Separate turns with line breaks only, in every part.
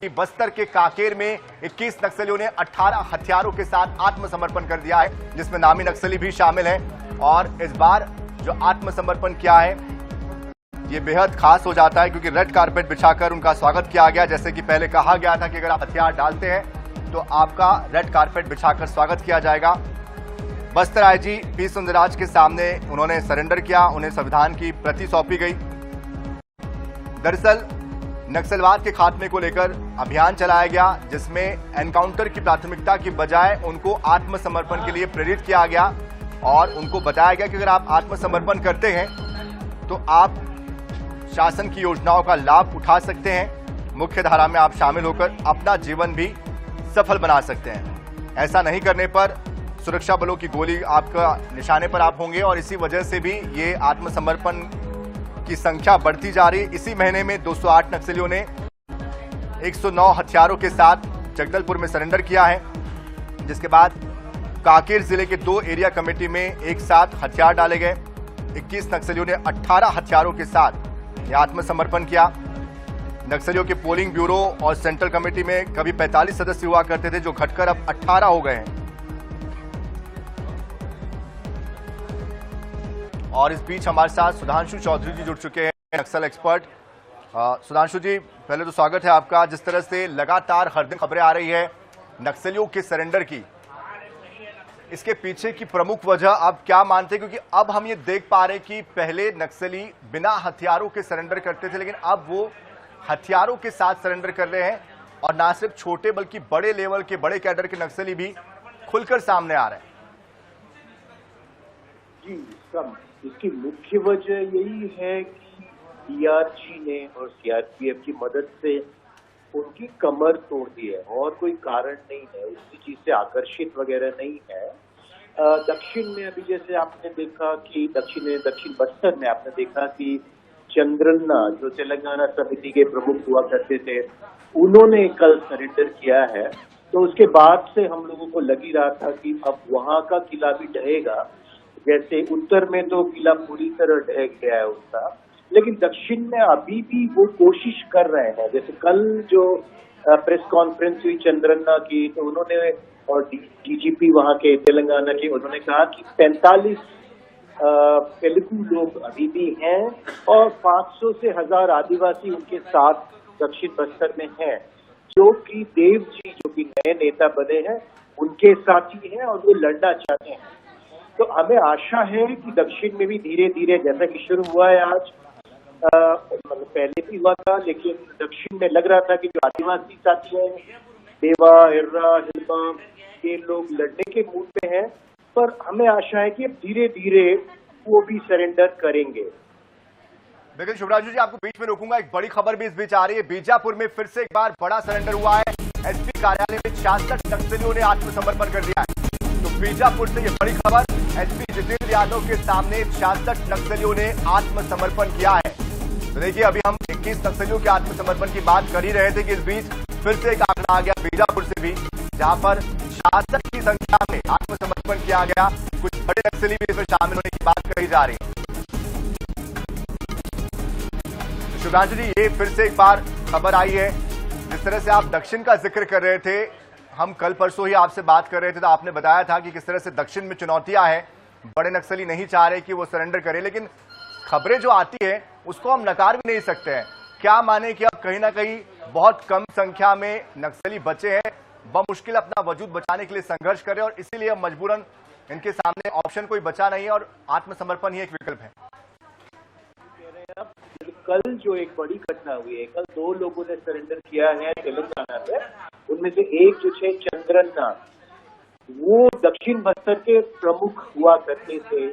बस्तर के काकेर में 21 नक्सलियों ने 18 हथियारों के साथ आत्मसमर्पण कर दिया है, जिसमें नामी नक्सली भी शामिल हैं। और इस बार जो आत्मसमर्पण किया है ये बेहद खास हो जाता है, क्योंकि रेड कारपेट बिछाकर उनका स्वागत किया गया। जैसे कि पहले कहा गया था कि अगर आप हथियार डालते हैं तो आपका रेड कारपेट बिछाकर स्वागत किया जाएगा। बस्तर आईजी पी सुंदरराज के सामने उन्होंने सरेंडर किया, उन्हें संविधान की प्रति सौंपी गई। दरअसल नक्सलवाद के खात्मे को लेकर अभियान चलाया गया, जिसमें एनकाउंटर की प्राथमिकता की बजाय उनको आत्मसमर्पण के लिए प्रेरित किया गया और उनको बताया गया कि अगर आप आत्मसमर्पण करते हैं तो आप शासन की योजनाओं का लाभ उठा सकते हैं, मुख्य धारा में आप शामिल होकर अपना जीवन भी सफल बना सकते हैं। ऐसा नहीं करने पर सुरक्षा बलों की गोली आपका निशाने पर आप होंगे और इसी वजह से भी ये आत्मसमर्पण की संख्या बढ़ती जा रही है। इसी महीने में 208 नक्सलियों ने 109 हथियारों के साथ जगदलपुर में सरेंडर किया है, जिसके बाद काकेर जिले के 2 एरिया कमेटी में एक साथ हथियार डाले गए। 21 नक्सलियों ने 18 हथियारों के साथ यह आत्मसमर्पण किया। नक्सलियों के पोलिंग ब्यूरो और सेंट्रल कमेटी में कभी 45 सदस्य हुआ करते थे, जो घटकर अब 18 हो गए हैं। और इस बीच हमारे साथ सुधांशु चौधरी जी जुड़ चुके हैं, नक्सल एक्सपर्ट। सुधांशु जी, पहले तो स्वागत है आपका। जिस तरह से लगातार हर दिन खबरें आ रही है नक्सलियों के सरेंडर की, इसके पीछे की प्रमुख वजह आप क्या मानते हैं? क्योंकि अब हम ये देख पा रहे हैं कि पहले नक्सली बिना हथियारों के सरेंडर करते थे, लेकिन अब वो हथियारों के साथ सरेंडर कर रहे हैं और ना सिर्फ छोटे बल्कि बड़े लेवल के, बड़े कैडर के नक्सली भी खुलकर सामने आ रहे हैं।
जी, इसकी मुख्य वजह यही है कि डीआरजी ने और सीआरपीएफ की मदद से उनकी कमर तोड़ दी है और कोई कारण नहीं है, उसी चीज से आकर्षित वगैरह नहीं है। दक्षिण में अभी जैसे आपने देखा कि दक्षिण बस्तर में आपने देखा कि चंद्रन्ना जो तेलंगाना समिति के प्रमुख हुआ करते थे, उन्होंने कल सरेंडर किया है। तो उसके बाद से हम लोगों को लग ही रहा था कि अब वहां का किला भी ढहेगा। जैसे उत्तर में तो किला पूरी तरह ढह गया है उसका, लेकिन दक्षिण में अभी भी वो कोशिश कर रहे हैं। जैसे कल जो प्रेस कॉन्फ्रेंस हुई चंद्रन्ना की, तो उन्होंने और डीजीपी वहां के तेलंगाना के, उन्होंने कहा कि 45 तेलुगु लोग अभी भी हैं और 500 से 1000 आदिवासी उनके साथ दक्षिण बस्तर में हैं, जो कि देव जी जो कि नए नेता बने हैं उनके साथी हैं और वो लड़ना चाहते हैं। तो हमें आशा है कि दक्षिण में भी धीरे धीरे, जैसा कि शुरू हुआ है आज, मतलब पहले भी हुआ था, लेकिन दक्षिण में लग रहा था कि जो आदिवासी साथी हैं, देवा, इर्रा, हिलमा, ये लोग लड़ने के मूड में हैं। पर हमें आशा है कि अब धीरे धीरे वो भी सरेंडर करेंगे।
लेकिन शिवराजू जी, आपको बीच में रोकूंगा, एक बड़ी खबर भी इस बीच आ रही है। बीजापुर में फिर से एक बार बड़ा सरेंडर हुआ है। एसपी कार्यालय में 66 नक्सलियों ने आत्मसमर्पण कर दिया है। तो बीजापुर से ये बड़ी खबर, एसपी जितेंद्र यादव के सामने 66 नक्सलियों ने आत्मसमर्पण किया है। तो देखिए, अभी हम 21 नक्सलियों के आत्मसमर्पण की बात कर ही रहे थे कि इस बीच फिर से एक आंकड़ा आ गया बीजापुर से भी, जहां पर 66 की संख्या में आत्मसमर्पण किया गया। कुछ बड़े नक्सली भी इसमें शामिल होने की बात कही जा रही है। शिवराज जी, ये फिर से एक बार खबर आई है। जिस तरह से आप दक्षिण का जिक्र कर रहे थे, हम कल परसों ही आपसे बात कर रहे थे, तो आपने बताया था कि किस तरह से दक्षिण में चुनौतियां हैं, बड़े नक्सली नहीं चाह रहे कि वो सरेंडर करें, लेकिन खबरें जो आती है उसको हम नकार भी नहीं सकते हैं। क्या माने कि अब कहीं ना कहीं बहुत कम संख्या में नक्सली बचे हैं, बमुश्किल अपना वजूद बचाने के लिए संघर्ष कर रहे हैं और इसीलिए अब मजबूरन इनके सामने ऑप्शन कोई बचा नहीं है और आत्मसमर्पण ही एक विकल्प है।
कल जो एक बड़ी घटना हुई है, कल 2 लोगों ने सरेंडर किया है तेलंगाना में। उनमें से एक जो है चंद्रन्ना, वो दक्षिण बस्तर के प्रमुख हुआ करते थे।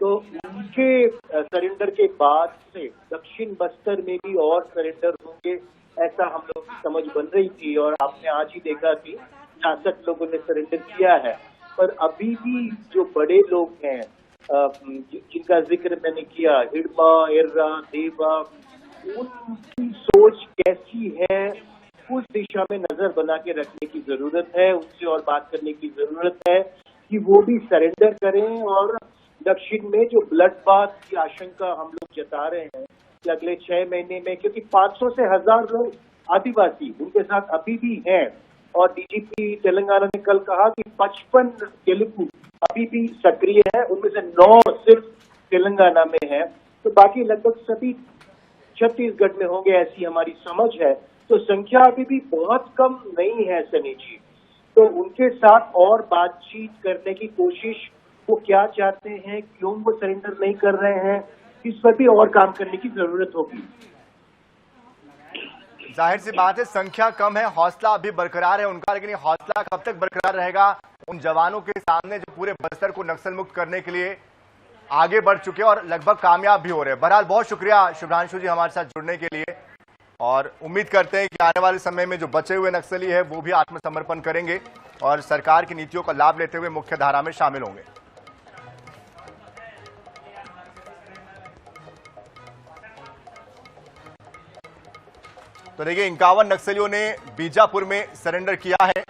तो उनके सरेंडर के बाद से दक्षिण बस्तर में भी और सरेंडर होंगे, ऐसा हम लोग की समझ बन रही थी। और आपने आज ही देखा कि 66 लोगों ने सरेंडर किया है। पर अभी भी जो बड़े लोग हैं, जिनका जिक्र मैंने किया, हिडमा, इर्रा, देवा, उनकी सोच कैसी है, उस दिशा में नजर बना के रखने की जरूरत है। उनसे और बात करने की जरूरत है कि वो भी सरेंडर करें। और दक्षिण में जो ब्लड बाथ की आशंका हम लोग जता रहे हैं कि अगले 6 महीने में, क्योंकि 500 से 1000 लोग आदिवासी उनके साथ अभी भी हैं। और डीजीपी तेलंगाना ने कल कहा कि 55 तेलुगु अभी भी सक्रिय है, उनमें से 9 सिर्फ तेलंगाना में है, तो बाकी लगभग सभी छत्तीसगढ़ में होंगे, ऐसी हमारी समझ है। तो संख्या अभी भी बहुत कम नहीं है सनी जी। तो उनके साथ और बातचीत करने की कोशिश, वो क्या चाहते हैं, क्यों वो सरेंडर नहीं कर रहे हैं, इस पर भी और काम करने की जरूरत होगी।
जाहिर सी बात है संख्या कम है, हौसला अभी बरकरार है उनका, लेकिन ये हौसला कब तक बरकरार रहेगा उन जवानों के सामने जो पूरे बस्तर को नक्सल मुक्त करने के लिए आगे बढ़ चुके हैं और लगभग कामयाब भी हो रहे हैं। बहरहाल बहुत शुक्रिया शुभ्रांशु जी हमारे साथ जुड़ने के लिए, और उम्मीद करते हैं कि आने वाले समय में जो बचे हुए नक्सली है वो भी आत्मसमर्पण करेंगे और सरकार की नीतियों का लाभ लेते हुए मुख्य धारा में शामिल होंगे। तो देखिए 51 नक्सलियों ने बीजापुर में सरेंडर किया है।